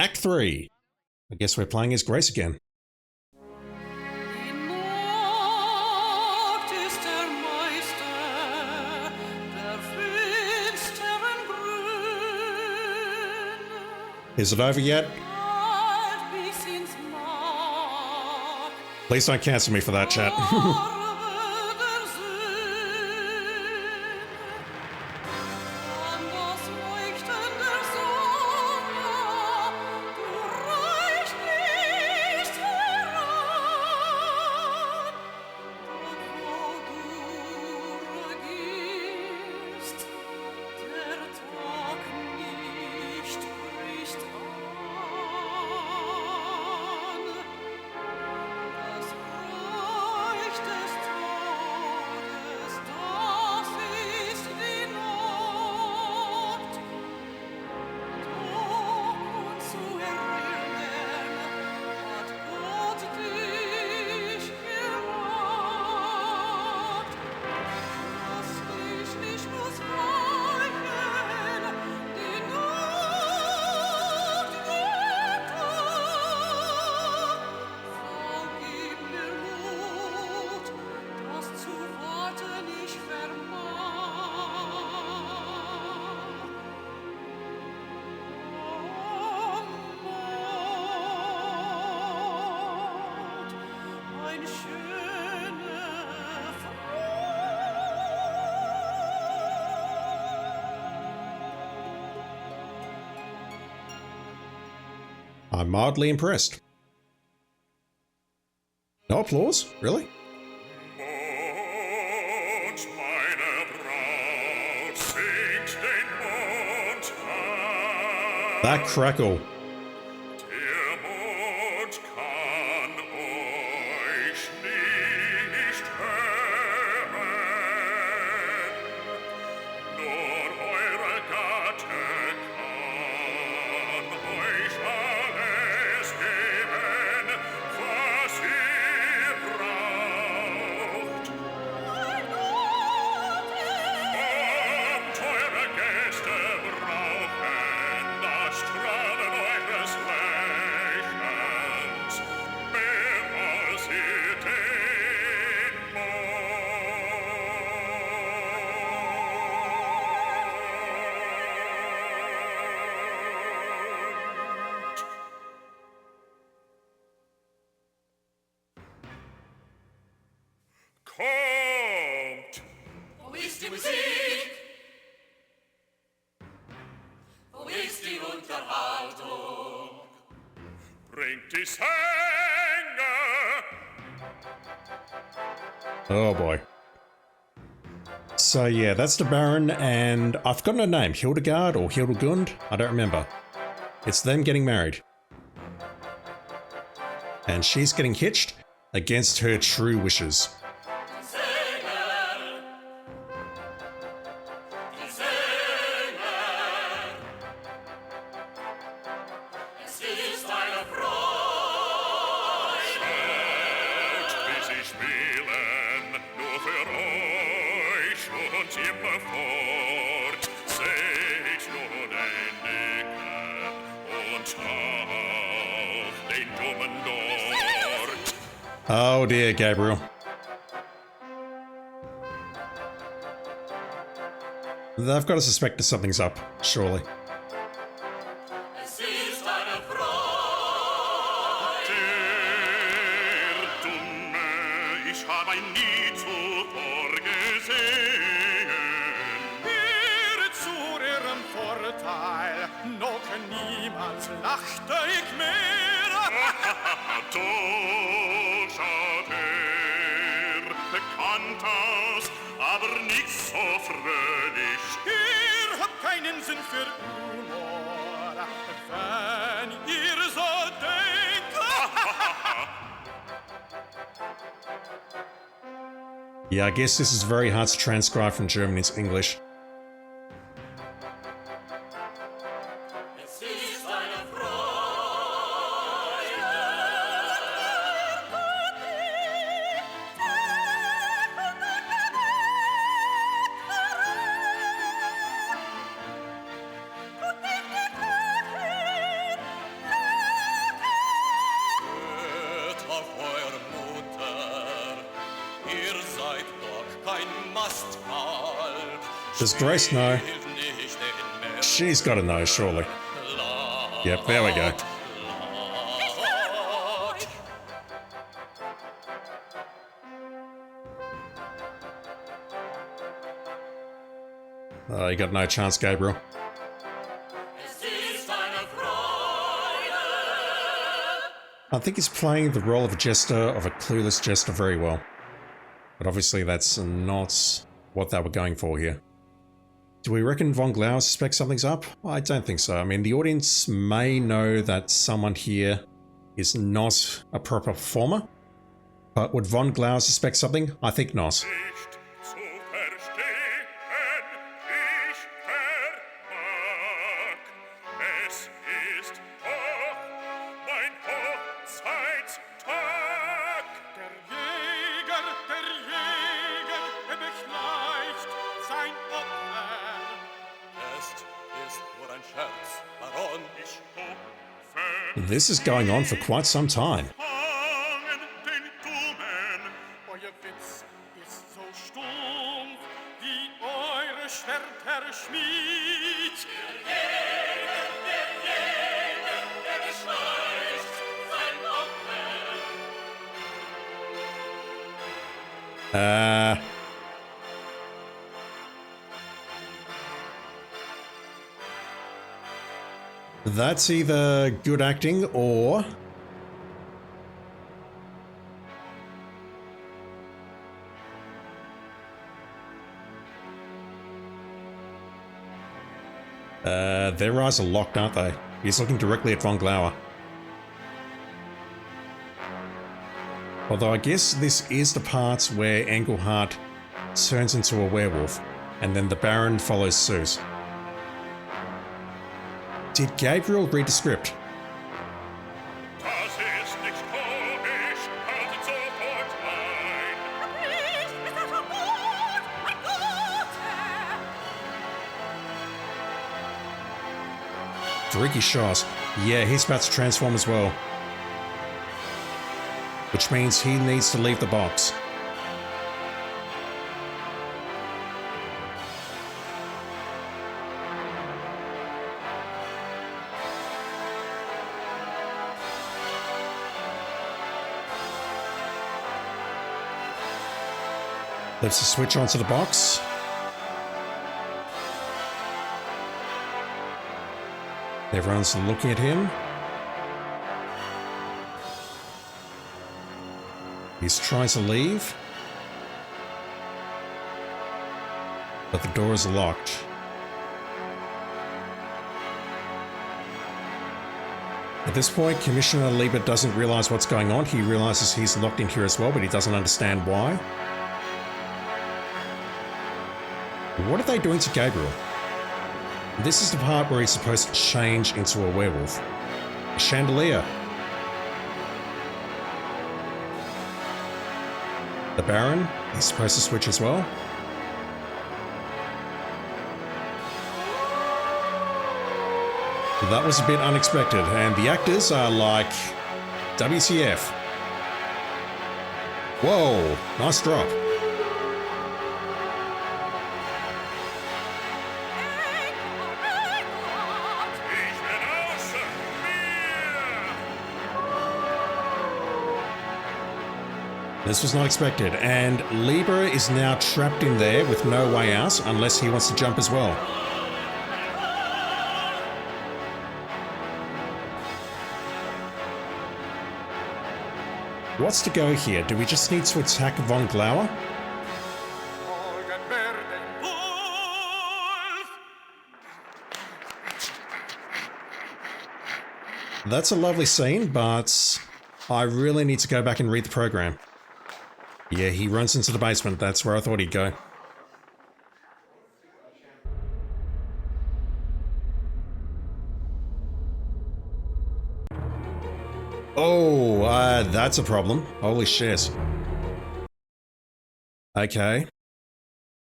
Act 3. I guess we're playing as Grace again. Is it over yet? Please don't cancel me for that, chat. I'm mildly impressed. No applause? Really? That crackle. Kommt! Wo ist die Musik? Wo ist die Unterhaltung? Bringt die Sänger! Oh boy. So yeah, that's the Baron, and I've forgotten her name. Hildegard or Hildegund? I don't remember. It's them getting married. And she's getting hitched against her true wishes. Oh dear, Gabriel. They've got to suspect that something's up, surely. Aber nicht so fröhlich. Ihr habt keinen Sinn für Humor, wenn ihr so denkt. Yeah, I guess this is very hard to transcribe from German into English. Does Grace know? She's got to know, surely. Yep, there we go. You got no chance, Gabriel. I think he's playing the role of a jester, of a clueless jester, very well. But obviously that's not what they were going for here. Do we reckon Von Glauer suspects something's up? I don't think so. I mean, the audience may know that someone here is not a proper performer, but would Von Glauer suspect something? I think not. This is going on for quite some time. That's either good acting or... their eyes are locked, aren't they? He's looking directly at Von Glauer. Although I guess this is the part where Engelhardt turns into a werewolf, and then the Baron follows suit. Did Gabriel read the script? Freaky shot. Yeah, he's about to transform as well. Which means he needs to leave the box. Let's switch onto the box. Everyone's looking at him. He's trying to leave, but the door is locked. At this point, Commissioner Lieber doesn't realize what's going on. He realizes he's locked in here as well, but he doesn't understand why. What are they doing to Gabriel? This is the part where he's supposed to change into a werewolf. A chandelier. The Baron, he's supposed to switch as well. That was a bit unexpected, and the actors are like, WTF. Whoa, nice drop. This was not expected, and Lieber is now trapped in there with no way out unless he wants to jump as well. What's to go here? Do we just need to attack Von Glauer? That's a lovely scene, but I really need to go back and read the program. Yeah, he runs into the basement. That's where I thought he'd go. Oh, that's a problem. Holy shit. Okay.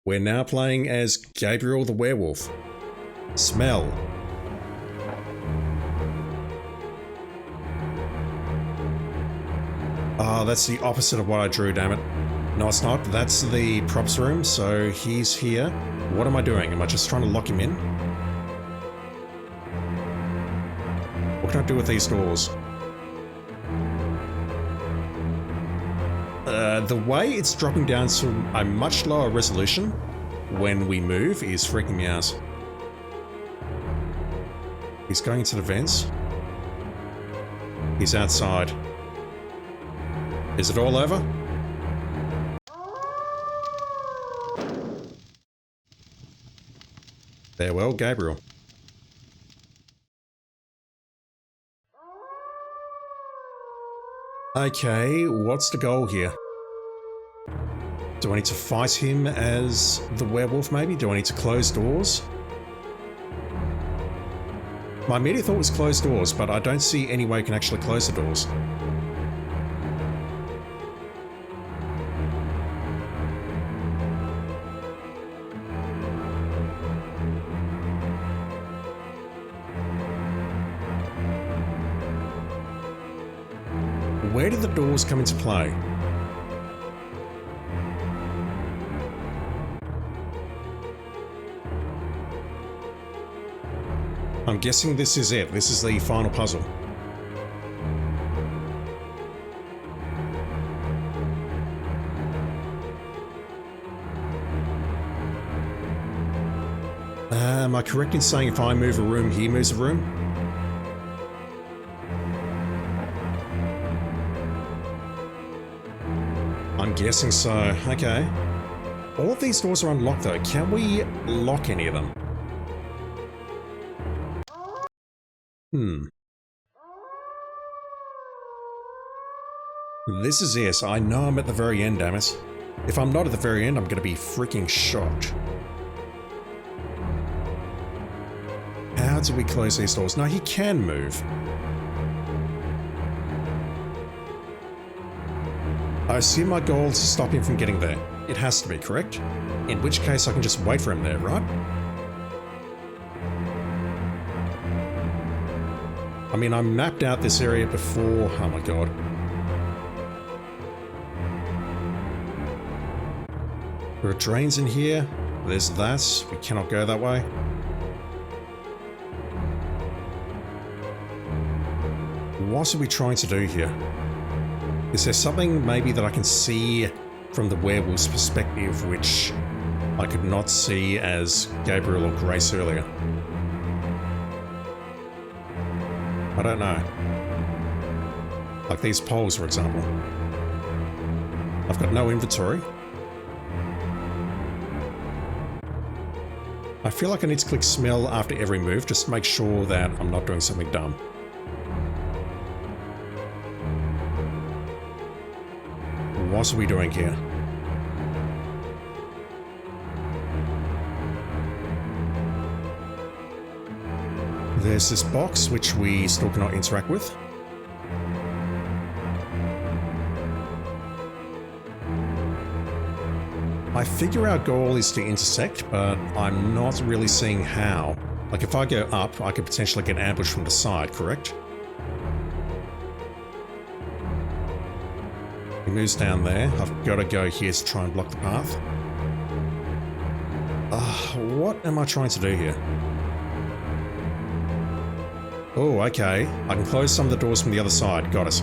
We're now playing as Gabriel the Werewolf. Smell. Oh, that's the opposite of what I drew, damn it. No, it's not. That's the props room, so he's here. What am I doing? Am I just trying to lock him in? What can I do with these doors? The way it's dropping down to a much lower resolution when we move is freaking me out. He's going into the vents. He's outside. Is it all over? Farewell, Gabriel. Okay, what's the goal here? Do I need to fight him as the werewolf, maybe? Do I need to close doors? My immediate thought was close doors, but I don't see any way I can actually close the doors. Where did the doors come into play? I'm guessing this is it. This is the final puzzle. Am I correct in saying if I move a room, he moves a room? I'm guessing so. Okay. All of these doors are unlocked though. Can we lock any of them? This is it. I know I'm at the very end, damn it. If I'm not at the very end, I'm going to be freaking shocked. How do we close these doors? No, he can move. I assume my goal is to stop him from getting there. It has to be, correct? In which case I can just wait for him there, right? I mean, I mapped out this area before. Oh my god. There are drains in here. There's that. We cannot go that way. What are we trying to do here? Is there something maybe that I can see from the werewolf's perspective which I could not see as Gabriel or Grace earlier? I don't know. Like these poles, for example. I've got no inventory. I feel like I need to click smell after every move just to make sure that I'm not doing something dumb. What are we doing here? There's this box which we still cannot interact with. I figure our goal is to intersect, but I'm not really seeing how. Like if I go up, I could potentially get ambushed from the side, correct? He moves down there. I've got to go here to try and block the path. What am I trying to do here? Oh, okay. I can close some of the doors from the other side. Got it.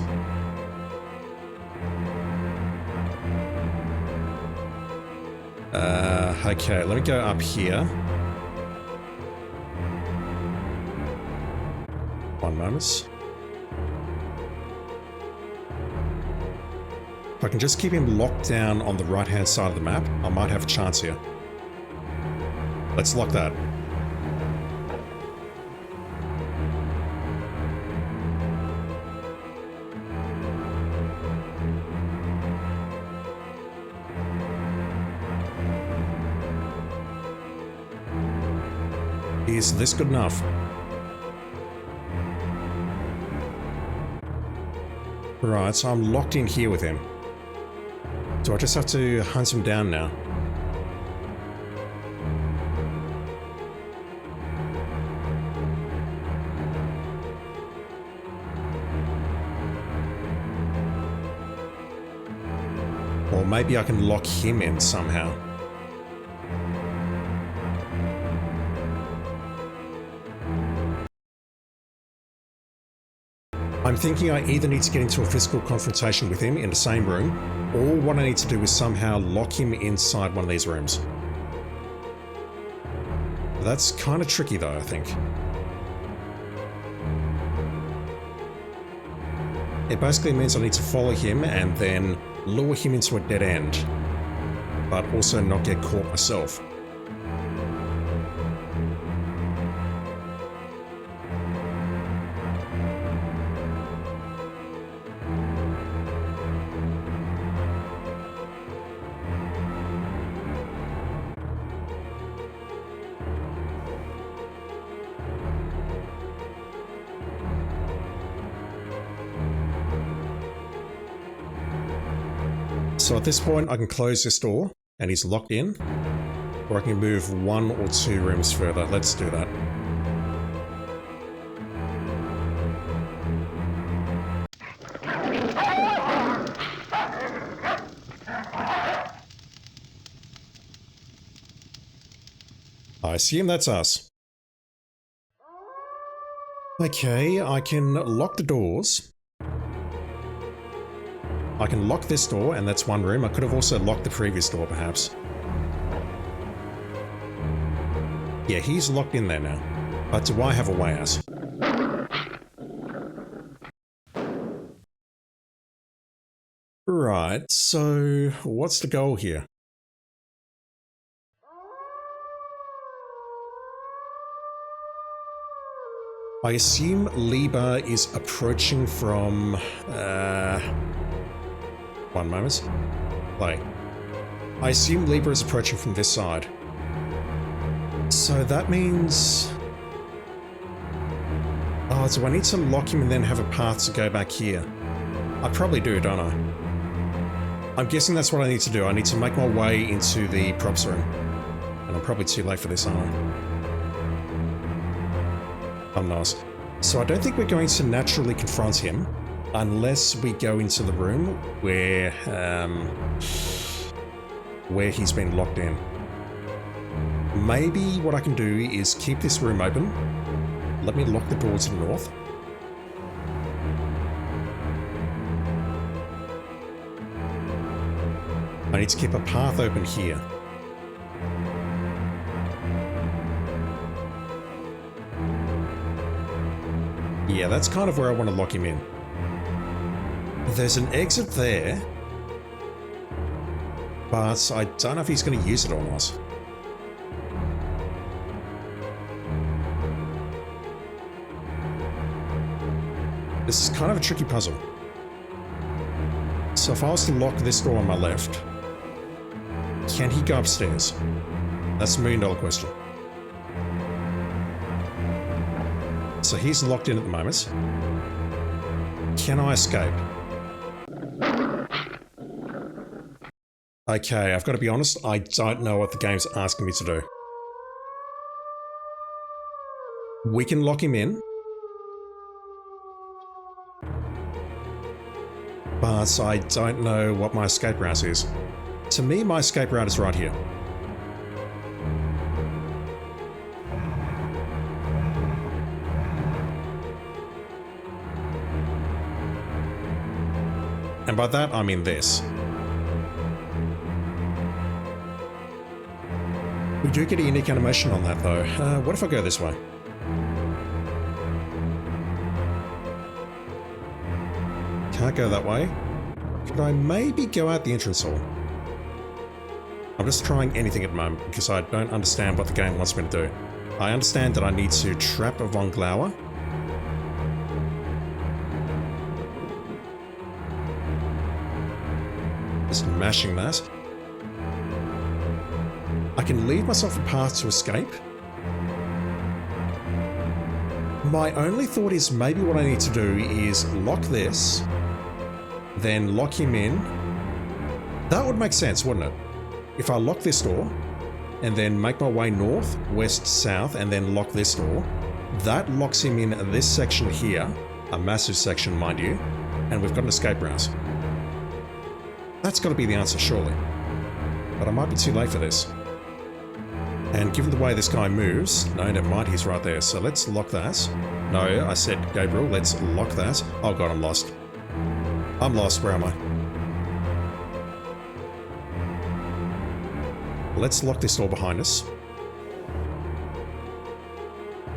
Okay, let me go up here. One moment. If I can just keep him locked down on the right-hand side of the map, I might have a chance here. Let's lock that. Is this good enough? Right, so I'm locked in here with him. Do I just have to hunt him down now? Or maybe I can lock him in somehow. I'm thinking I either need to get into a physical confrontation with him in the same room, or what I need to do is somehow lock him inside one of these rooms. That's kind of tricky though, I think. It basically means I need to follow him and then lure him into a dead end, but also not get caught myself. So at this point I can close this door and he's locked in, or I can move 1 or 2 rooms further. Let's do that. I assume that's us. Okay, I can lock the doors. I can lock this door, and that's one room. I could have also locked the previous door, perhaps. Yeah, he's locked in there now. But do I have a way out? Right, so what's the goal here? I assume Lieber is approaching from... one moment. Play. I assume Lieber is approaching from this side. So that means... Oh, do I need to lock him and then have a path to go back here? I probably do, don't I? I'm guessing that's what I need to do. I need to make my way into the props room. And I'm probably too late for this, aren't I? I'm not. So I don't think we're going to naturally confront him unless we go into the room where he's been locked in. Maybe what I can do is keep this room open. Let me lock the door to the north. I need to keep a path open here. Yeah, that's kind of where I want to lock him in. There's an exit there, but I don't know if he's going to use it or not. This is kind of a tricky puzzle. So if I was to lock this door on my left, can he go upstairs? That's the $1 million question. So he's locked in at the moment. Can I escape? Okay, I've got to be honest, I don't know what the game's asking me to do. We can lock him in. But I don't know what my escape route is. To me, my escape route is right here. And by that, I mean this. We do get a unique animation on that, though. What if I go this way? Can't go that way. Could I maybe go out the entrance hall? I'm just trying anything at the moment because I don't understand what the game wants me to do. I understand that I need to trap a von Glauer. Just mashing that. I can leave myself a path to escape. My only thought is maybe what I need to do is lock this, then lock him in. That would make sense, wouldn't it? If I lock this door, and then make my way north, west, south, and then lock this door, that locks him in this section here, a massive section, mind you, and we've got an escape route. That's got to be the answer, surely. But I might be too late for this. And given the way this guy moves... No, never mind, he's right there. So let's lock that. No, I said, Gabriel, let's lock that. Oh god, I'm lost. I'm lost, where am I? Let's lock this door behind us.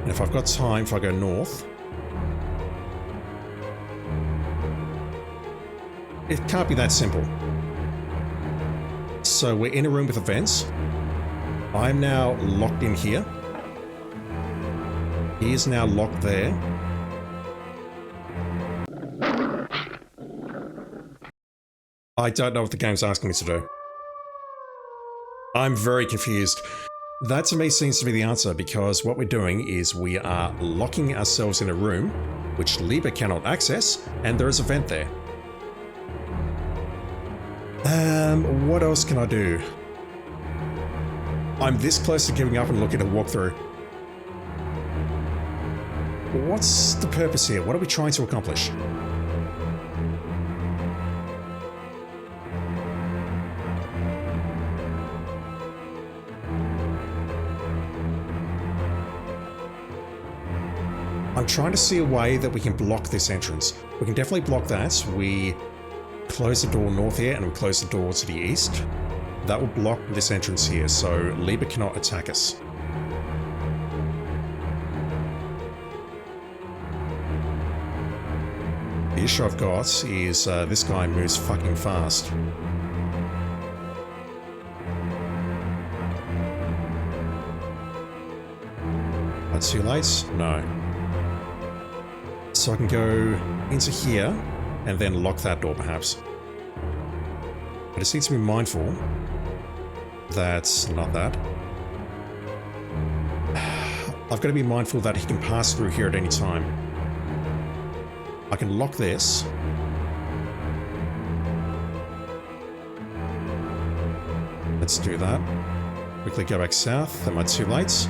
And if I've got time, if I go north... It can't be that simple. So we're in a room with the vents. I'm now locked in here. He is now locked there. I don't know what the game's asking me to do. I'm very confused. That to me seems to be the answer, because what we're doing is we are locking ourselves in a room which Liebe cannot access, and there is a vent there. What else can I do? I'm this close to giving up and looking at a walkthrough. What's the purpose here? What are we trying to accomplish? I'm trying to see a way that we can block this entrance. We can definitely block that. We close the door north here and we close the door to the east. That will block this entrance here, so Liebe cannot attack us. The issue I've got is this guy moves fucking fast. That's too late? No. So I can go into here and then lock that door perhaps. I just need to be mindful that's not that. I've got to be mindful that he can pass through here at any time. I can lock this. Let's do that. Quickly go back south. Am I too late?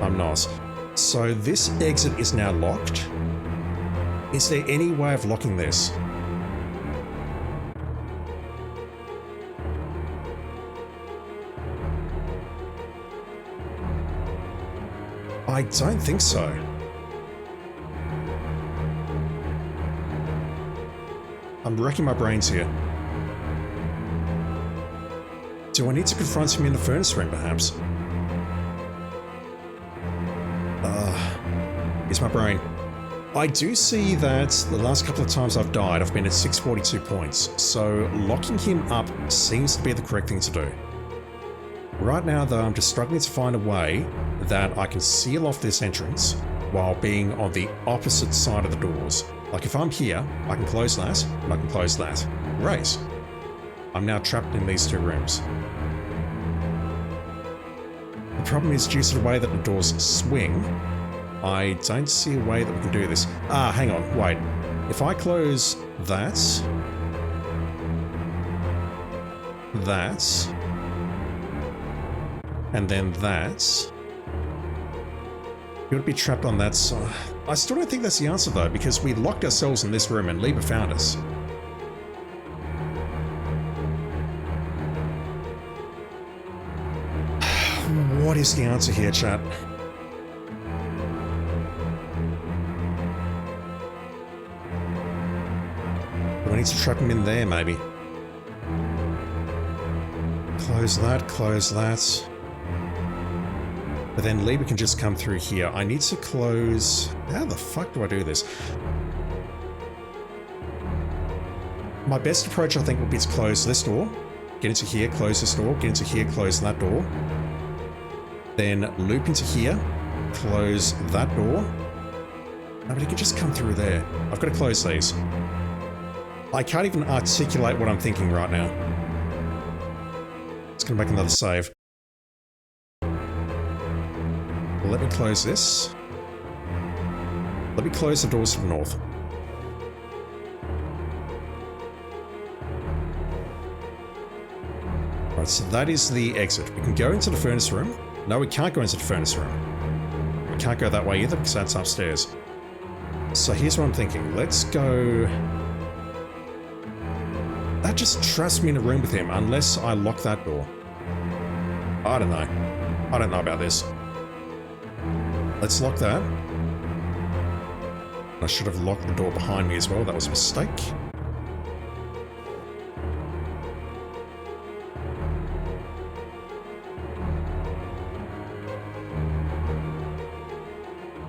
I'm not. So this exit is now locked. Is there any way of locking this? I don't think so. I'm wrecking my brains here. Do I need to confront him in the furnace room, perhaps? Here's my brain. I do see that the last couple of times I've died, I've been at 642 points, so locking him up seems to be the correct thing to do. Right now, though, I'm just struggling to find a way that I can seal off this entrance while being on the opposite side of the doors. Like if I'm here, I can close that, and I can close that. Great. I'm now trapped in these two rooms. The problem is, due to the way that the doors swing, I don't see a way that we can do this. Ah, hang on, wait. If I close that, and then that, you would be trapped on that side. I still don't think that's the answer though, because we locked ourselves in this room and Liebe found us. What is the answer here, chat? Do I need to trap him in there, maybe? Close that, close that. But then Liebe can just come through here. I need to close... How the fuck do I do this? My best approach, I think, would be to close this door. Get into here, close this door. Get into here, close that door. Then loop into here. Close that door. No, but he can just come through there. I've got to close these. I can't even articulate what I'm thinking right now. It's going to make another save. Let me close this. Let me close the doors to the north. Right, so that is the exit. We can go into the furnace room. No, we can't go into the furnace room. We can't go that way either because that's upstairs. So here's what I'm thinking. Let's go That just traps me in a room with him unless I lock that door. I don't know. I don't know about this. Let's lock that. I should have locked the door behind me as well. That was a mistake.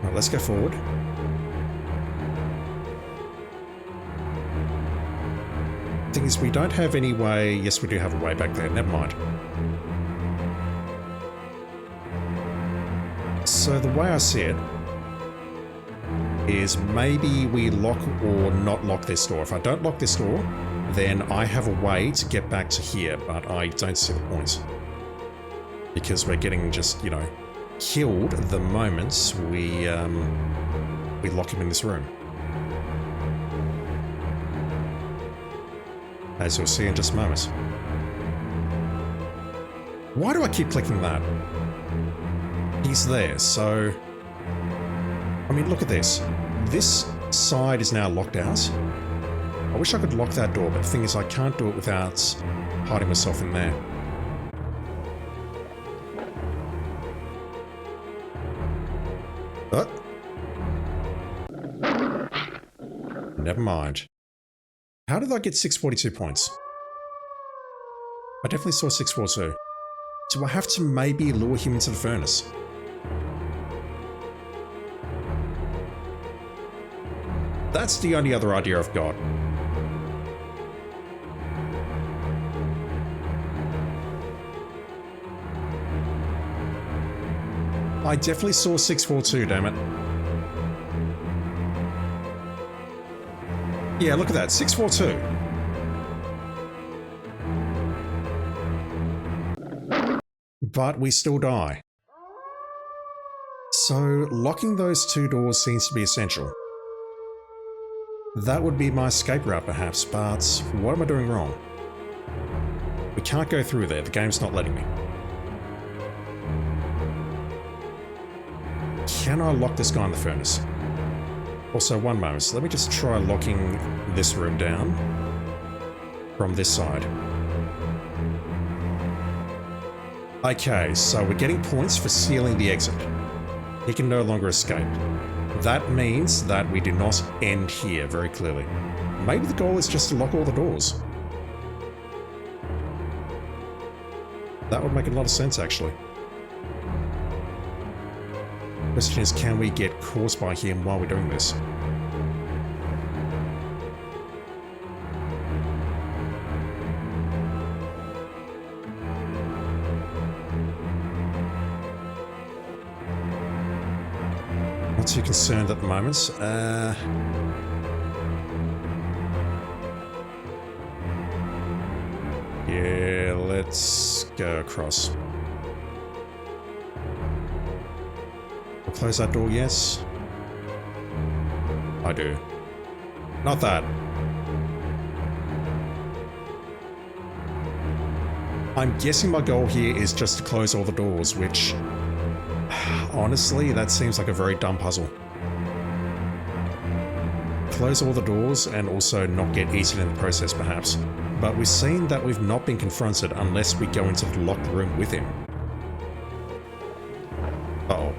Right, let's go forward. Thing is, we don't have any way... Yes, we do have a way back there. Never mind. So the way I see it is maybe we lock or not lock this door. If I don't lock this door, then I have a way to get back to here, but I don't see the point. Because we're getting just, you know, killed the moment we lock him in this room. As you'll see in just a moment. Why do I keep clicking that? He's there, so... I mean, look at this. This side is now locked out. I wish I could lock that door, but the thing is I can't do it without hiding myself in there. Oh. Never mind. How did I get 642 points? I definitely saw 642. Do I have to maybe lure him into the furnace? That's the only other idea I've got. I definitely saw 642, damn it. Yeah, look at that, 642. But we still die. So, locking those two doors seems to be essential. That would be my escape route perhaps, but what am I doing wrong? We can't go through there, the game's not letting me. Can I lock this guy in the furnace? Also, one moment, so let me just try locking this room down from this side. Okay, so we're getting points for sealing the exit. He can no longer escape. That means that we do not end here, very clearly. Maybe the goal is just to lock all the doors. That would make a lot of sense, actually. Question is, can we get caught by him while we're doing this? Not too concerned at the moment. Yeah, let's go across. We'll close that door, yes? I do. Not that. I'm guessing my goal here is just to close all the doors, which... honestly, that seems like a very dumb puzzle. Close all the doors and also not get eaten in the process, perhaps. But we've seen that we've not been confronted unless we go into the locked room with him. Uh-oh.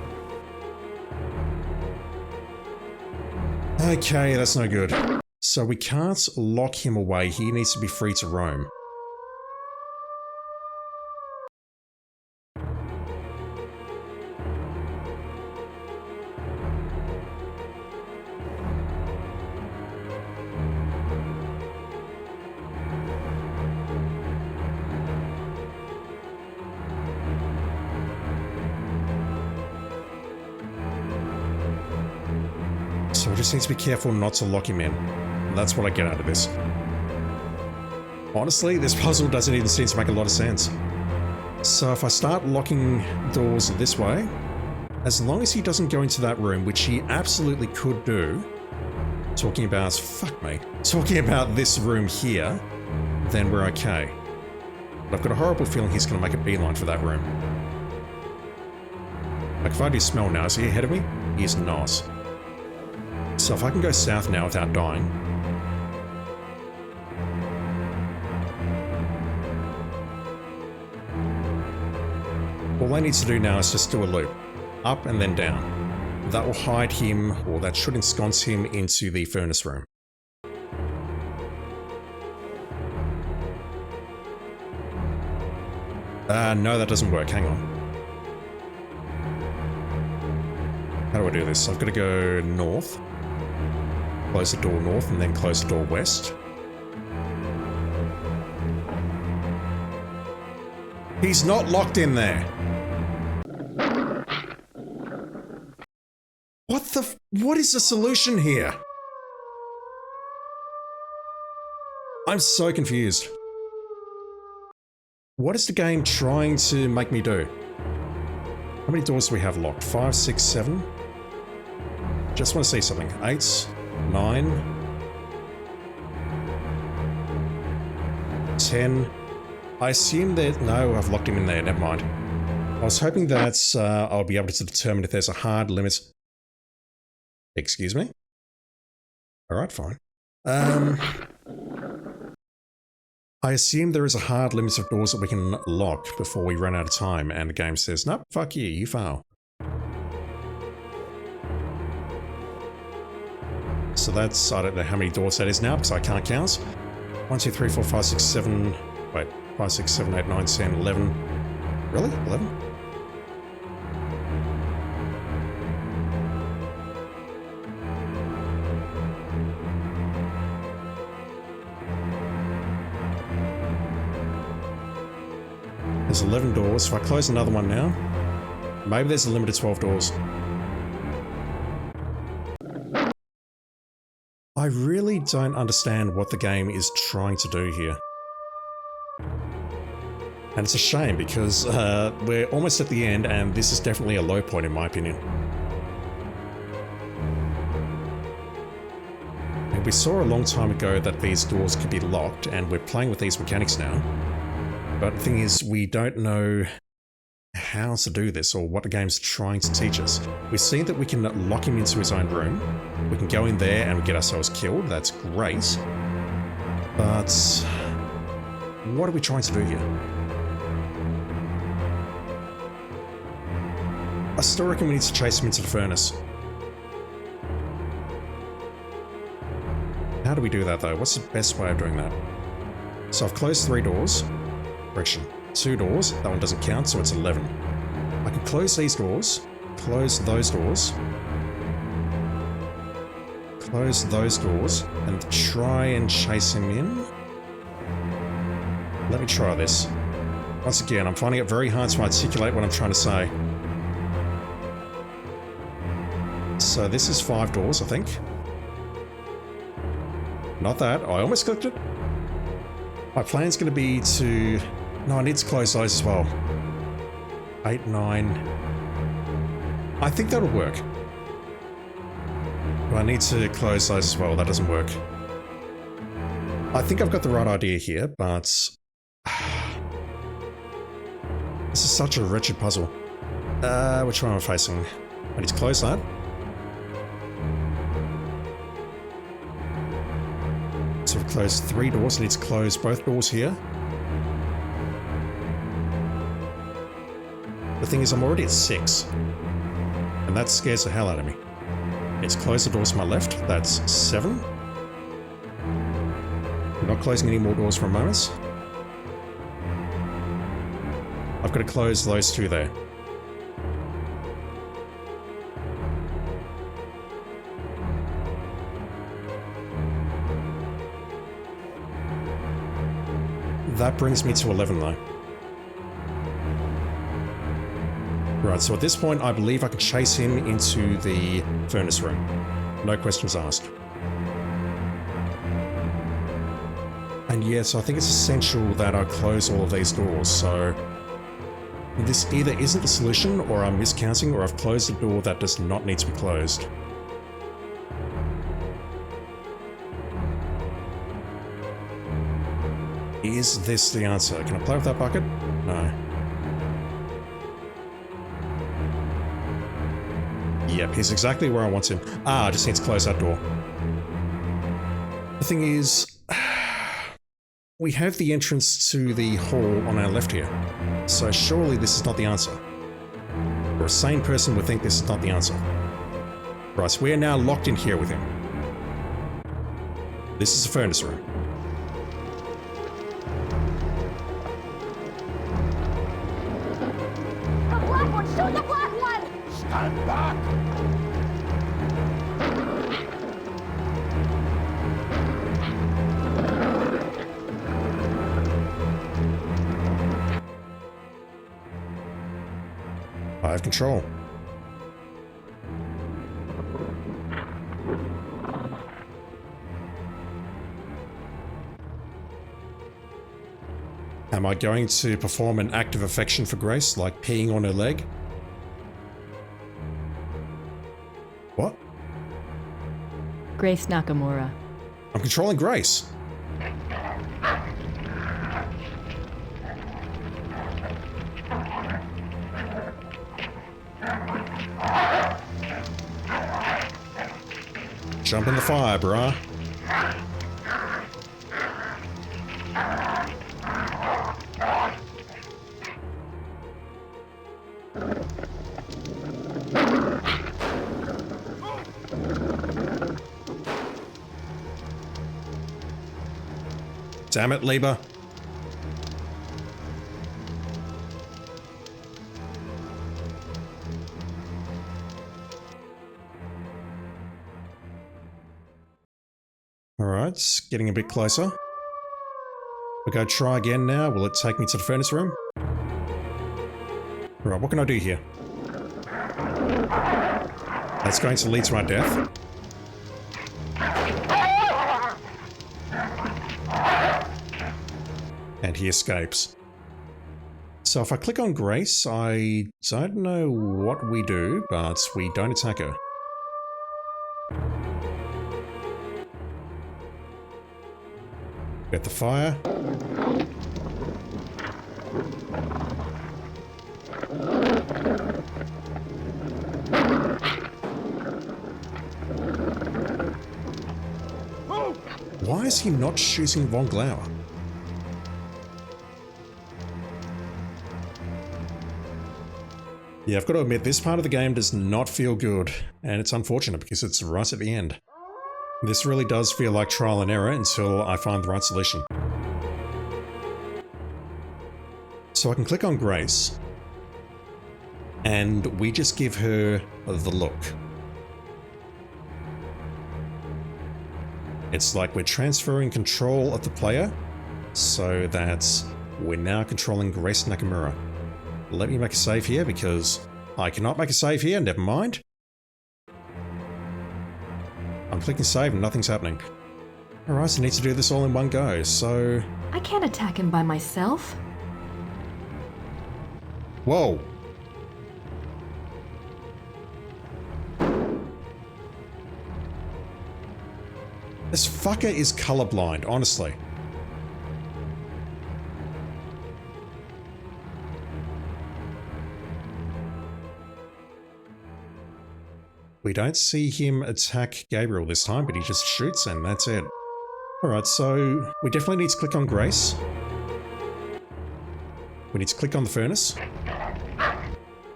Okay, that's no good. So we can't lock him away. He needs to be free to roam. So we just need to be careful not to lock him in. That's what I get out of this. Honestly, this puzzle doesn't even seem to make a lot of sense. So if I start locking doors this way, as long as he doesn't go into that room, which he absolutely could do, talking about this room here, then we're okay. But I've got a horrible feeling he's going to make a beeline for that room. Like if I do smell now, is he ahead of me? He is not. So if I can go south now without dying. I need to do now is just do a loop. Up and then down. That will hide him, or that should ensconce him into the furnace room. No, that doesn't work. Hang on. How do I do this? I've got to go north. Close the door north and then close the door west. He's not locked in there. What is the solution here? I'm so confused. What is the game trying to make me do? How many doors do we have locked? 5, 6, 7? Just want to see something. 8, 9, 10. I assume that... No, I've locked him in there. Never mind. I was hoping that I'll be able to determine if there's a hard limit. Excuse me? Alright, fine. I assume there is a hard limit of doors that we can lock before we run out of time, and the game says, nope, fuck you, you fail. So that's, I don't know how many doors that is now, because I can't count. 1, 2, 3, 4, 5, 6, 7, wait, 5, 6, 7, 8, 9, 10, 11. Really? 11? There's 11 doors. If I close another one now, maybe there's a limit of 12 doors. I really don't understand what the game is trying to do here. And it's a shame because we're almost at the end and this is definitely a low point in my opinion. And we saw a long time ago that these doors could be locked and we're playing with these mechanics now. But the thing is, we don't know how to do this or what the game's trying to teach us. We see that we can lock him into his own room. We can go in there and get ourselves killed. That's great. But what are we trying to do here? I still reckon we need to chase him into the furnace. How do we do that though? What's the best way of doing that? So I've closed 3 doors. Correction, 2 doors. That one doesn't count, so it's 11. I can close these doors, close those doors, close those doors, and try and chase him in. Let me try this. Once again, I'm finding it very hard to articulate what I'm trying to say. So this is 5 doors, I think. Not that. I almost clicked it. My plan's going to be to... No, I need to close those as well. 8, 9... I think that'll work. But I need to close those as well. That doesn't work. I think I've got the right idea here, but... This is such a wretched puzzle. Which one am I facing? I need to close that. So we've closed 3 doors. I need to close both doors here. The thing is, I'm already at 6. And that scares the hell out of me. Let's close the doors to my left. That's 7. I'm not closing any more doors for a moment. I've got to close those 2 there. That brings me to 11 though. Right, so at this point I believe I can chase him into the furnace room. No questions asked. And yes, I think it's essential that I close all of these doors, so... This either isn't the solution, or I'm miscounting, or I've closed a door that does not need to be closed. Is this the answer? Can I play with that bucket? No. Yep, he's exactly where I want him. I just need to close that door. The thing is, we have the entrance to the hall on our left here, so surely this is not the answer. or a sane person would think this is not the answer. Right, so we are now locked in here with him. This is the furnace room. The black one! Shoot the black one! Stand back! I have control. Am I going to perform an act of affection for Grace, like peeing on her leg? What? Grace Nakamura. I'm controlling Grace. Jump in the fire, bruh. Damn it, Lieber. Alright, getting a bit closer. We'll go try again now. Will it take me to the furnace room? Alright, what can I do here? That's going to lead to our death. And he escapes. So if I click on Grace, I don't know what we do, but we don't attack her. Get the fire. Why is he not shooting Von Glauer? Yeah, I've got to admit, this part of the game does not feel good, and it's unfortunate because it's right at the end. This really does feel like trial and error until I find the right solution. So I can click on Grace, and we just give her the look. It's like we're transferring control of the player, so that we're now controlling Grace Nakamura. Let me make a save here because I cannot make a save here, never mind. I'm clicking save and nothing's happening. Alright, so I need to do this all in one go, so... I can't attack him by myself. Whoa! This fucker is colorblind, honestly. We don't see him attack Gabriel this time, but he just shoots and that's it. Alright, so we definitely need to click on Grace. We need to click on the furnace.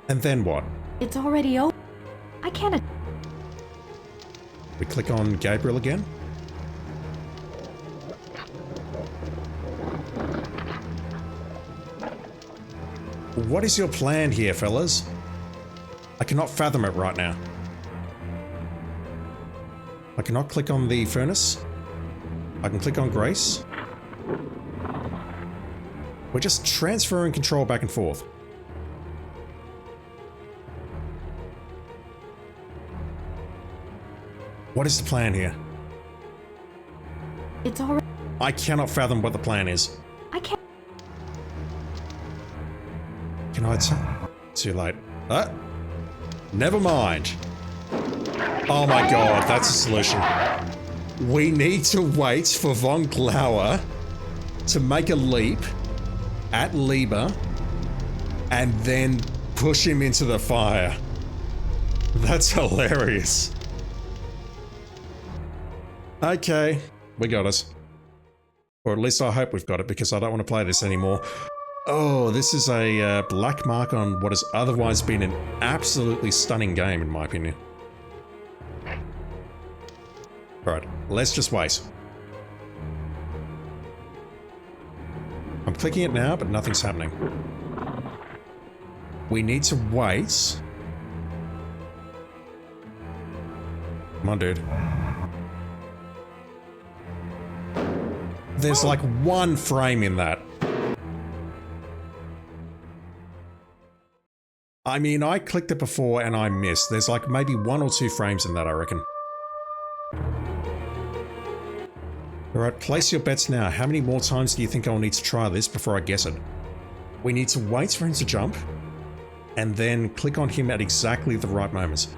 And then what? It's already over. I can't. We click on Gabriel again. What is your plan here, fellas? I cannot fathom it right now. I cannot click on the furnace. I can click on Grace. We're just transferring control back and forth. What is the plan here? It's already. I cannot fathom what the plan is. I can't. Can I attack? Too late. Never mind. Oh my god, that's a solution. We need to wait for Von Glauer to make a leap at Lieber and then push him into the fire. That's hilarious. Okay, we got it. Or at least I hope we've got it because I don't want to play this anymore. Oh, this is a black mark on what has otherwise been an absolutely stunning game, in my opinion. Alright, let's just wait. I'm clicking it now, but nothing's happening. We need to wait. Come on, dude. There's like one frame in that. I mean, I clicked it before and I missed. There's like maybe 1 or 2 frames in that, I reckon. Alright, place your bets now. How many more times do you think I'll need to try this before I guess it? We need to wait for him to jump, and then click on him at exactly the right moments.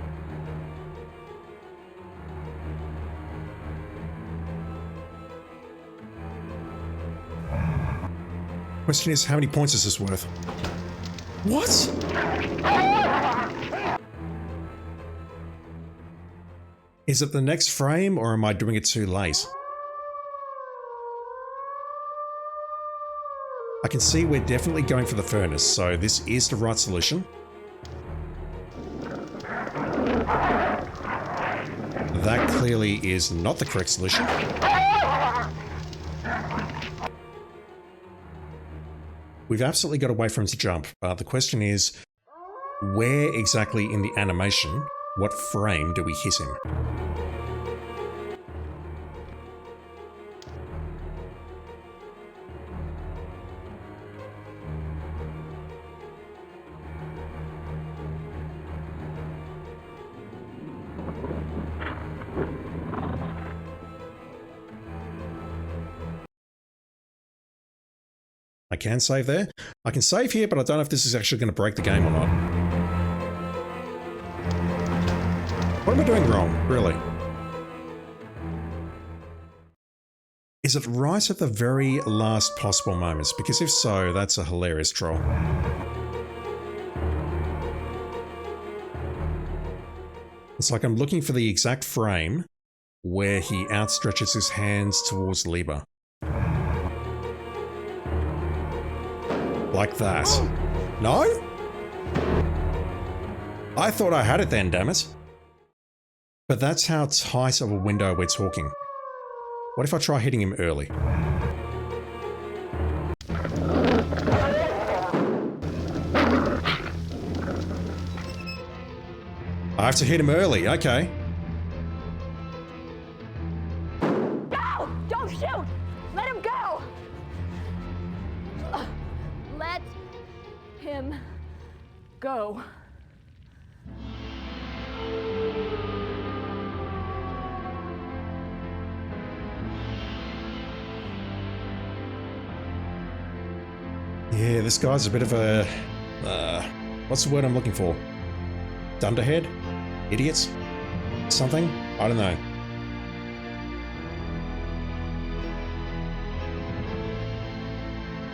Question is, how many points is this worth? What? Is it the next frame, or am I doing it too late? I can see we're definitely going for the furnace, so this is the right solution. That clearly is not the correct solution. We've absolutely got to wait for him to jump, but the question is, where exactly in the animation, what frame do we hit him? I can save there. I can save here, but I don't know if this is actually going to break the game or not. What am I doing wrong, really? Is it right at the very last possible moments? Because if so, that's a hilarious troll. It's like I'm looking for the exact frame where he outstretches his hands towards Lieber. Like that. No? I thought I had it then, damn it. But that's how tight of a window we're talking. What if I try hitting him early? I have to hit him early, okay. No! Don't shoot! Let him go! Let him go. Yeah, this guy's a bit of a... what's the word I'm looking for? Dunderhead? Idiots? Something? I don't know.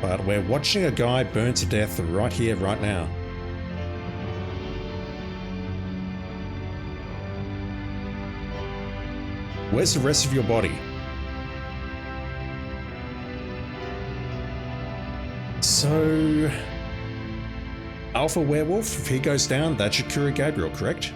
But we're watching a guy burn to death right here, right now. Where's the rest of your body? So... Alpha Werewolf, if he goes down, that should cure Gabriel, correct?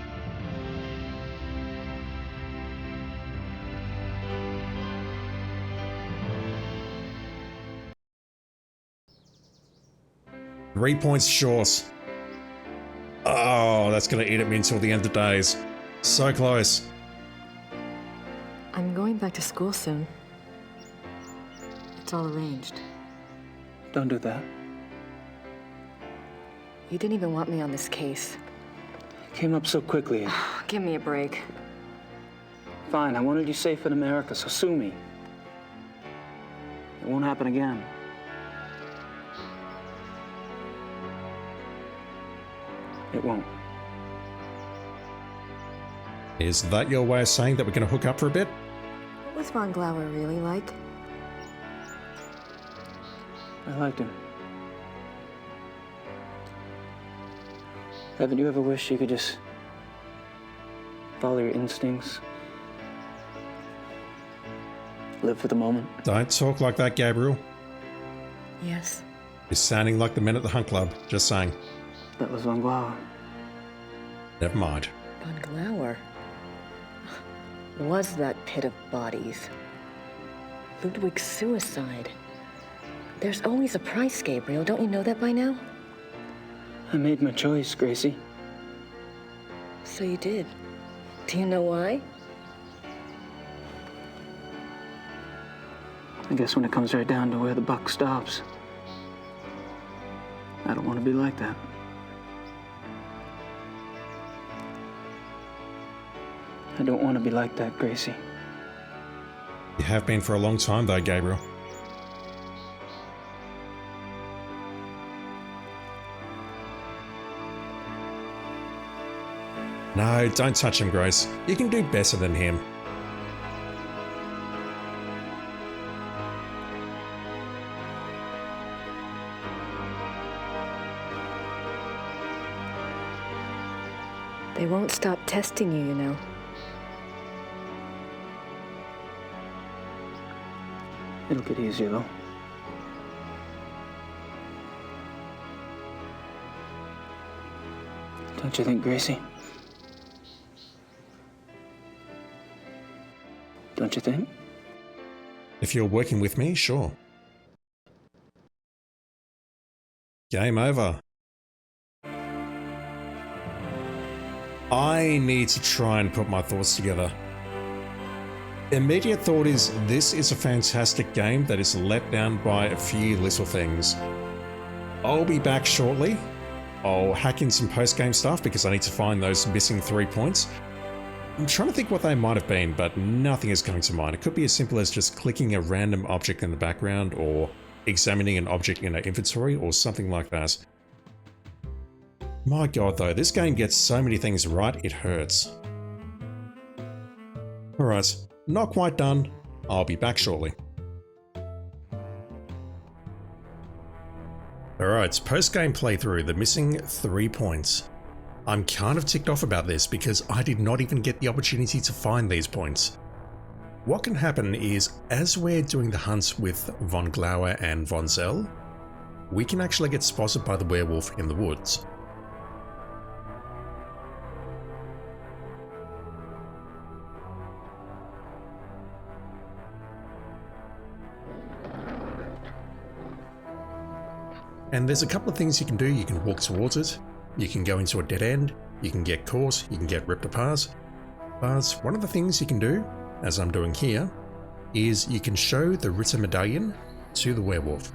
Three points short. Oh, that's gonna eat at me until the end of days. So close. I'm going back to school soon. It's all arranged. Don't do that. You didn't even want me on this case. It came up so quickly. Give me a break. Fine, I wanted you safe in America, so sue me. It won't happen again. It won't. Is that your way of saying that we're gonna hook up for a bit? What was Von Glauer really like? I liked him. Haven't you ever wished you could just follow your instincts? Live for the moment? Don't talk like that, Gabriel. Yes. You're sounding like the men at the Hunt Club, just saying. That was Von Glauer. Never mind. Von Glauer was that pit of bodies. Ludwig's suicide. There's always a price, Gabriel. Don't you know that by now? I made my choice, Gracie. So you did. Do you know why? I guess when it comes right down to where the buck stops, I don't want to be like that. I don't want to be like that, Gracie. You have been for a long time though, Gabriel. No, don't touch him, Grace. You can do better than him. They won't stop testing you, you know. It'll get easier, though. Don't you think, Gracie? Don't you think? If you're working with me, sure. Game over. I need to try and put my thoughts together. Immediate thought is, this is a fantastic game that is let down by a few little things. I'll be back shortly. I'll hack in some post-game stuff because I need to find those missing 3 points. I'm trying to think what they might have been, but nothing is coming to mind. It could be as simple as just clicking a random object in the background or examining an object in our inventory or something like that. My god though, this game gets so many things right, it hurts. Alright, not quite done. I'll be back shortly. Alright, post-game playthrough, the missing 3 points. I'm kind of ticked off about this because I did not even get the opportunity to find these points. What can happen is, as we're doing the hunts with Von Glauer and Von Zell, we can actually get spotted by the werewolf in the woods. And there's a couple of things you can do. You can walk towards it, you can go into a dead end, you can get caught, you can get ripped apart. But one of the things you can do, as I'm doing here, is you can show the Ritter medallion to the werewolf.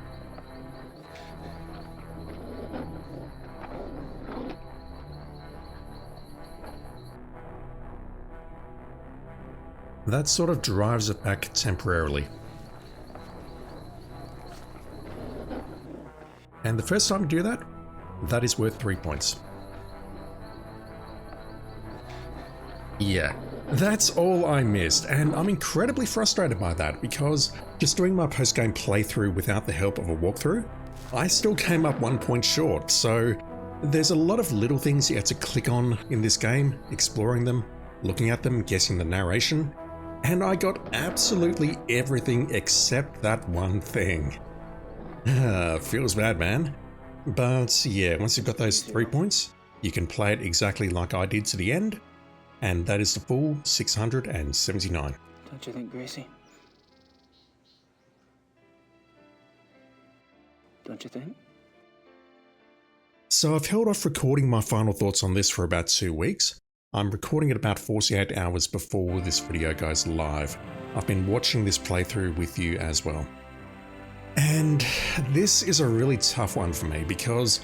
That sort of drives it back temporarily. And the first time you do that, that is worth 3 points. Yeah, that's all I missed, and I'm incredibly frustrated by that because just doing my post-game playthrough without the help of a walkthrough, I still came up 1 point short, so there's a lot of little things you have to click on in this game, exploring them, looking at them, guessing the narration, and I got absolutely everything except that one thing. Feels bad, man. But yeah, once you've got those 3 points, you can play it exactly like I did to the end, and that is the full 679. Don't you think, Gracie? Don't you think? So I've held off recording my final thoughts on this for about 2 weeks. I'm recording it about 48 hours before this video goes live. I've been watching this playthrough with you as well. And this is a really tough one for me because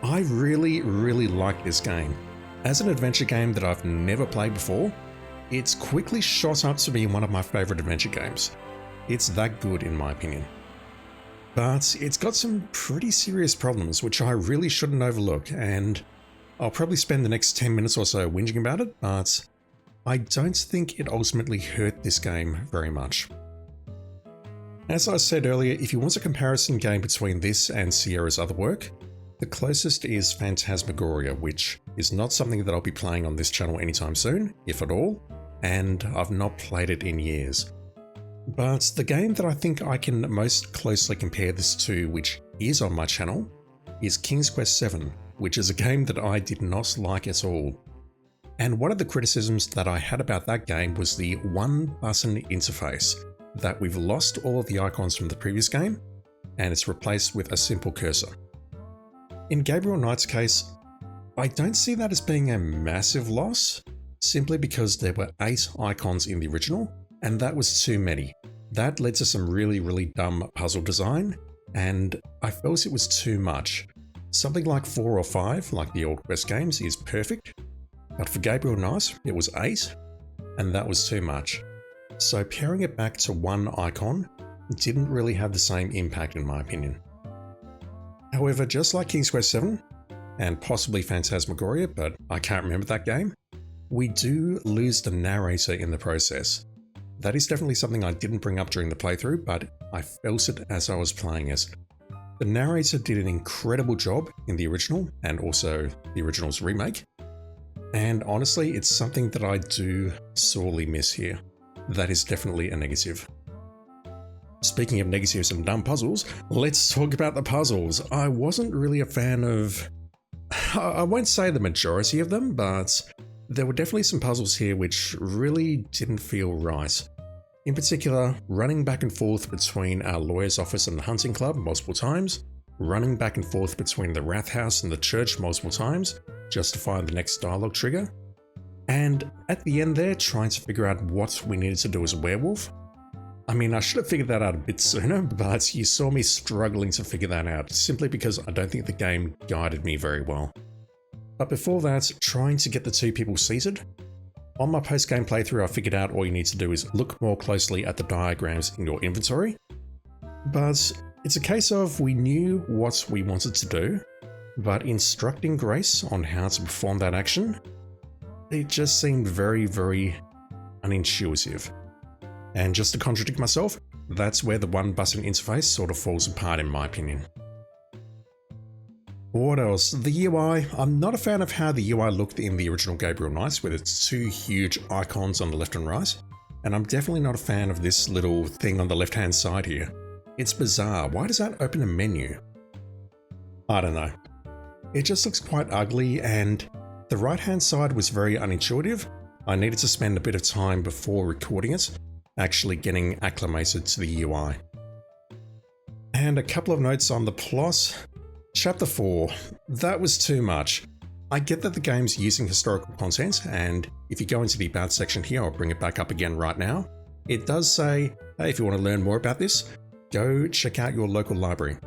I really like this game. As an adventure game that I've never played before, it's quickly shot up to be one of my favorite adventure games. It's that good in my opinion. But it's got some pretty serious problems which I really shouldn't overlook, and I'll probably spend the next 10 minutes or so whinging about it, but I don't think it ultimately hurt this game very much. As I said earlier, if you want a comparison game between this and Sierra's other work, the closest is Phantasmagoria, which is not something that I'll be playing on this channel anytime soon, if at all, and I've not played it in years. But the game that I think I can most closely compare this to, which is on my channel, is King's Quest VII, which is a game that I did not like at all. And one of the criticisms that I had about that game was the one-button interface, that we've lost all of the icons from the previous game, and it's replaced with a simple cursor. In Gabriel Knight's case, I don't see that as being a massive loss, simply because there were 8 icons in the original, and that was too many. That led to some really dumb puzzle design, and I felt it was too much. Something like 4 or 5, like the old Quest games, is perfect, but for Gabriel Knight, it was 8, and that was too much. So pairing it back to one icon didn't really have the same impact in my opinion. However, just like King's Quest VII, and possibly Phantasmagoria, but I can't remember that game, we do lose the narrator in the process. That is definitely something I didn't bring up during the playthrough, but I felt it as I was playing it. The narrator did an incredible job in the original, and also the original's remake, and honestly, it's something that I do sorely miss here. That is definitely a negative. Speaking of negatives and dumb puzzles, let's talk about the puzzles. I wasn't really a fan of, I won't say the majority of them, but there were definitely some puzzles here which really didn't feel right. In particular, running back and forth between our lawyer's office and the hunting club multiple times, running back and forth between the Wrath House and the church multiple times, just to find the next dialogue trigger, and at the end there, trying to figure out what we needed to do as a werewolf. I mean, I should have figured that out a bit sooner, but you saw me struggling to figure that out, simply because I don't think the game guided me very well. But before that, trying to get the 2 people seated. On my post-game playthrough, I figured out all you need to do is look more closely at the diagrams in your inventory. But it's a case of we knew what we wanted to do, but instructing Grace on how to perform that action, it just seemed very unintuitive. And just to contradict myself, that's where the one-button interface sort of falls apart in my opinion. What else? The UI. I'm not a fan of how the UI looked in the original Gabriel Knight with its 2 huge icons on the left and right, and I'm definitely not a fan of this little thing on the left-hand side here. It's bizarre. Why does that open a menu? I don't know. It just looks quite ugly, and the right-hand side was very unintuitive. I needed to spend a bit of time before recording it, actually getting acclimated to the UI. And a couple of notes on the plot. Chapter 4, that was too much. I get that the game's using historical content, and if you go into the About section here, I'll bring it back up again right now. It does say, hey, if you want to learn more about this, go check out your local library.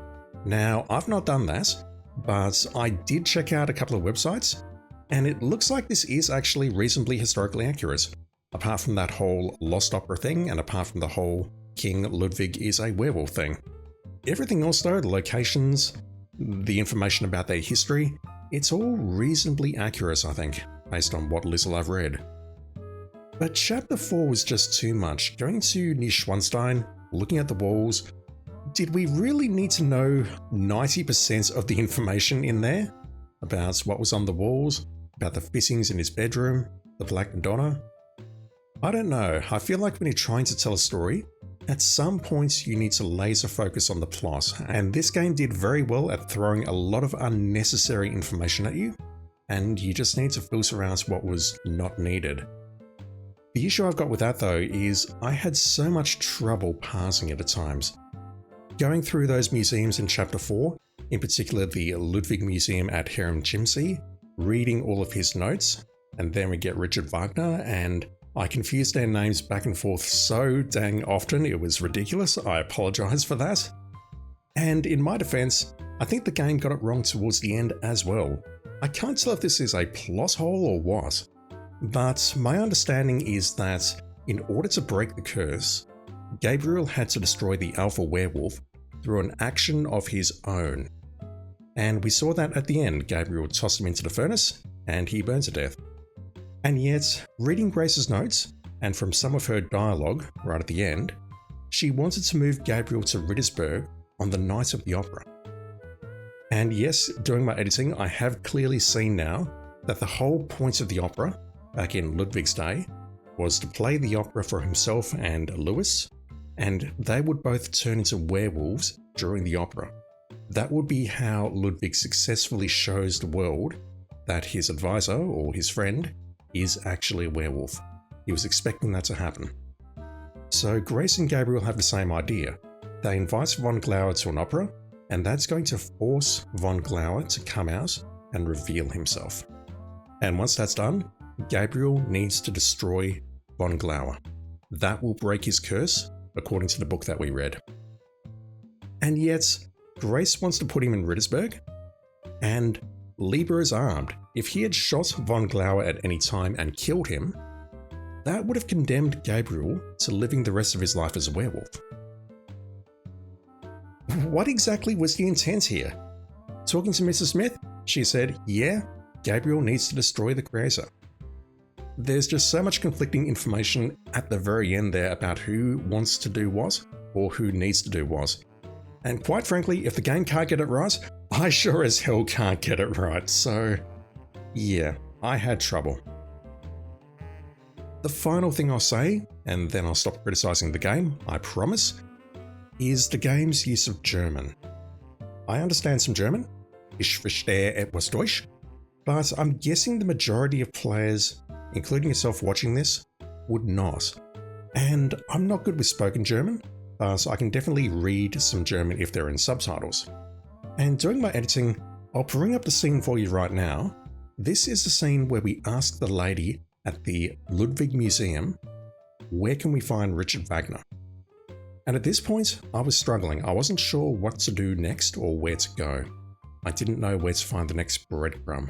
Now, I've not done that, but I did check out a couple of websites, and it looks like this is actually reasonably historically accurate, apart from that whole lost opera thing, and apart from the whole King Ludwig is a werewolf thing. Everything else though, the locations, the information about their history, it's all reasonably accurate, I think, based on what little I've read. But Chapter 4 was just too much. Going to Neuschwanstein, looking at the walls, did we really need to know 90% of the information in there? About what was on the walls, about the fittings in his bedroom, the Black Madonna? I don't know, I feel like when you're trying to tell a story, at some points you need to laser focus on the plot, and this game did very well at throwing a lot of unnecessary information at you, and you just need to filter out what was not needed. The issue I've got with that though is I had so much trouble parsing it at times. Going through those museums in Chapter 4, in particular the Ludwig Museum at Herrenchiemsee, Chiemsee, reading all of his notes, and then we get Richard Wagner, and I confused their names back and forth so dang often it was ridiculous. I apologize for that. And in my defense, I think the game got it wrong towards the end as well. I can't tell if this is a plot hole or what, but my understanding is that in order to break the curse, Gabriel had to destroy the alpha werewolf through an action of his own. And we saw that at the end. Gabriel tossed him into the furnace and he burned to death. And yet, reading Grace's notes, and from some of her dialogue right at the end, she wanted to move Gabriel to Rittersberg on the night of the opera. And yes, during my editing, I have clearly seen now that the whole point of the opera, back in Ludwig's day, was to play the opera for himself and Louis, and they would both turn into werewolves during the opera. That would be how Ludwig successfully shows the world that his advisor, or his friend, is actually a werewolf. He was expecting that to happen. So Grace and Gabriel have the same idea. They invite von Glauer to an opera, and that's going to force von Glauer to come out and reveal himself. And once that's done, Gabriel needs to destroy von Glauer. That will break his curse, according to the book that we read. And yet, Grace wants to put him in Rittersberg, and Lieber is armed. If he had shot von Glauer at any time and killed him, that would have condemned Gabriel to living the rest of his life as a werewolf. What exactly was the intent here? Talking to Mrs. Smith, she said, yeah, Gabriel needs to destroy the Creator. There's just so much conflicting information at the very end there about who wants to do what, or who needs to do what. And quite frankly, if the game can't get it right, I sure as hell can't get it right, so yeah, I had trouble. The final thing I'll say, and then I'll stop criticizing the game, I promise, is the game's use of German. I understand some German, ich verstehe etwas Deutsch, but I'm guessing the majority of players, including yourself watching this, would not. And I'm not good with spoken German, but I can definitely read some German if they're in subtitles. And during my editing, I'll bring up the scene for you right now. This is the scene where we ask the lady at the Ludwig Museum, where can we find Richard Wagner? And at this point, I was struggling. I wasn't sure what to do next or where to go. I didn't know where to find the next breadcrumb.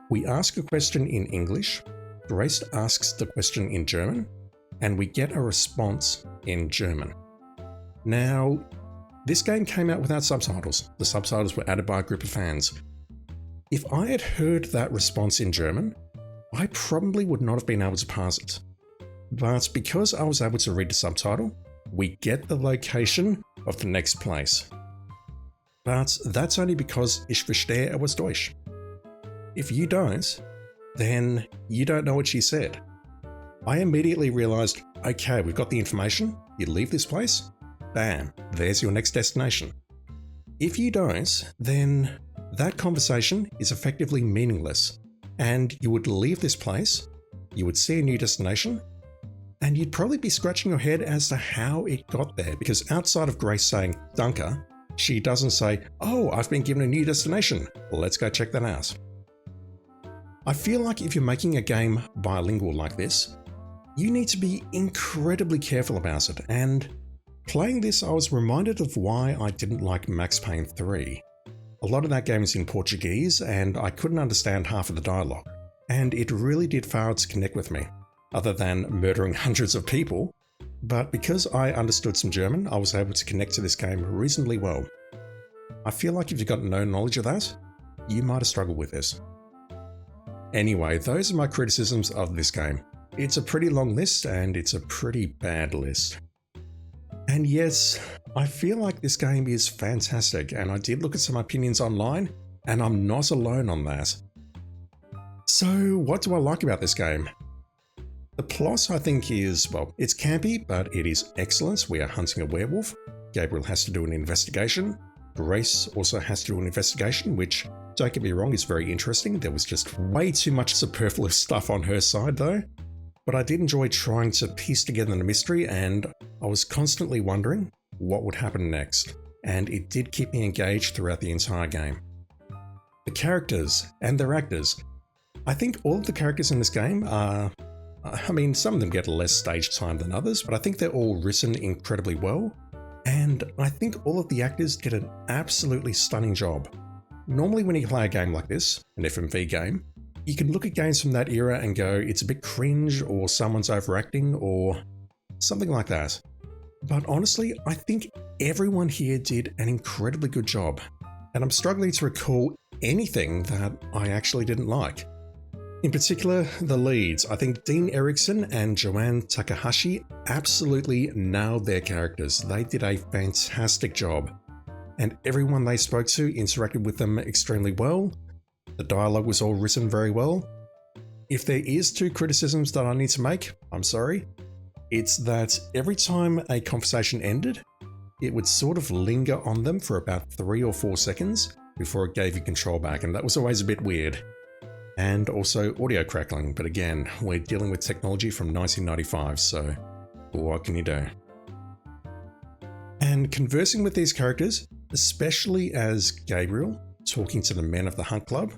We ask a question in English, Grace asks the question in German, and we get a response in German. Now, this game came out without subtitles. The subtitles were added by a group of fans. If I had heard that response in German, I probably would not have been able to pass it. But because I was able to read the subtitle, we get the location of the next place. But that's only because ich verstehe etwas Deutsch. If you don't, then you don't know what she said. I immediately realized, okay, we've got the information, you leave this place, bam, there's your next destination. If you don't, then that conversation is effectively meaningless, and you would leave this place, you would see a new destination, and you'd probably be scratching your head as to how it got there, because outside of Grace saying, Danke, she doesn't say, oh, I've been given a new destination, let's go check that out. I feel like if you're making a game bilingual like this, you need to be incredibly careful about it, and playing this I was reminded of why I didn't like Max Payne 3. A lot of that game is in Portuguese and I couldn't understand half of the dialogue, and it really did fail to connect with me, other than murdering hundreds of people, but because I understood some German, I was able to connect to this game reasonably well. I feel like if you've got no knowledge of that, you might have struggled with this. Anyway, those are my criticisms of this game. It's a pretty long list and it's a pretty bad list. And yes, I feel like this game is fantastic, and I did look at some opinions online and I'm not alone on that. So what do I like about this game? The plot I think is, well, it's campy, but it is excellent. We are hunting a werewolf. Gabriel has to do an investigation. Grace also has to do an investigation, which, don't get me wrong, is very interesting. There was just way too much superfluous stuff on her side though. But I did enjoy trying to piece together the mystery, and I was constantly wondering what would happen next. And it did keep me engaged throughout the entire game. The characters and their actors. I think all of the characters in this game are, some of them get less stage time than others, but I think they're all written incredibly well. And I think all of the actors did an absolutely stunning job. Normally when you play a game like this, an FMV game, you can look at games from that era and go, it's a bit cringe, or someone's overacting, or something like that. But honestly, I think everyone here did an incredibly good job, and I'm struggling to recall anything that I actually didn't like. In particular, the leads. I think Dean Erickson and Joanne Takahashi absolutely nailed their characters. They did a fantastic job, and everyone they spoke to interacted with them extremely well. The dialogue was all written very well. If there is two criticisms that I need to make, I'm sorry. It's that every time a conversation ended, it would sort of linger on them for about 3 or 4 seconds before it gave you control back, and that was always a bit weird. And also audio crackling, but again, we're dealing with technology from 1995, so what can you do? And conversing with these characters, especially as Gabriel talking to the men of the Hunt Club,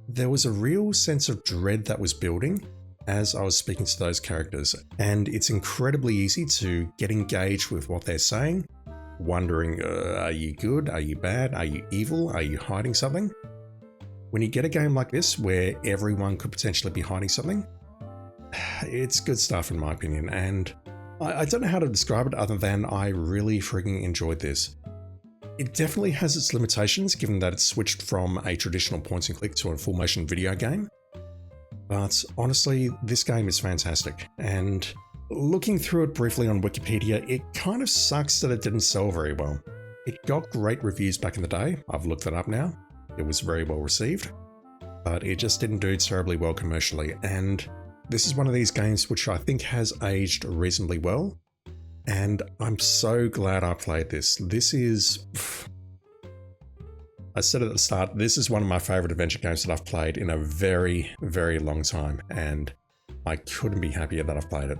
there was a real sense of dread that was building as I was speaking to those characters, and it's incredibly easy to get engaged with what they're saying, wondering, are you good? Are you bad? Are you evil? Are you hiding something? When you get a game like this where everyone could potentially be hiding something, it's good stuff in my opinion, and I don't know how to describe it other than I really freaking enjoyed this. It definitely has its limitations given that it's switched from a traditional point and click to a full motion video game, but honestly, this game is fantastic, and looking through it briefly on Wikipedia, it kind of sucks that it didn't sell very well. It got great reviews back in the day, I've looked it up now, it was very well received, but it just didn't do terribly well commercially, and this is one of these games which I think has aged reasonably well, and I'm so glad I played this. This is... I said at the start, this is one of my favourite adventure games that I've played in a very, very long time, and I couldn't be happier that I've played it.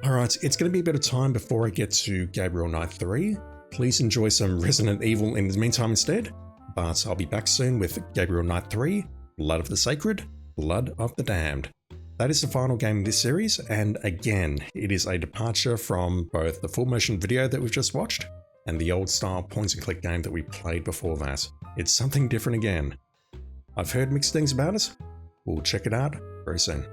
Alright, it's going to be a bit of time before I get to Gabriel Knight 3. Please enjoy some Resident Evil in the meantime instead, but I'll be back soon with Gabriel Knight 3, Blood of the Sacred, Blood of the Damned. That is the final game in this series, and again, it is a departure from both the full motion video that we've just watched and the old style point and click game that we played before that. It's something different again. I've heard mixed things about it. We'll check it out very soon.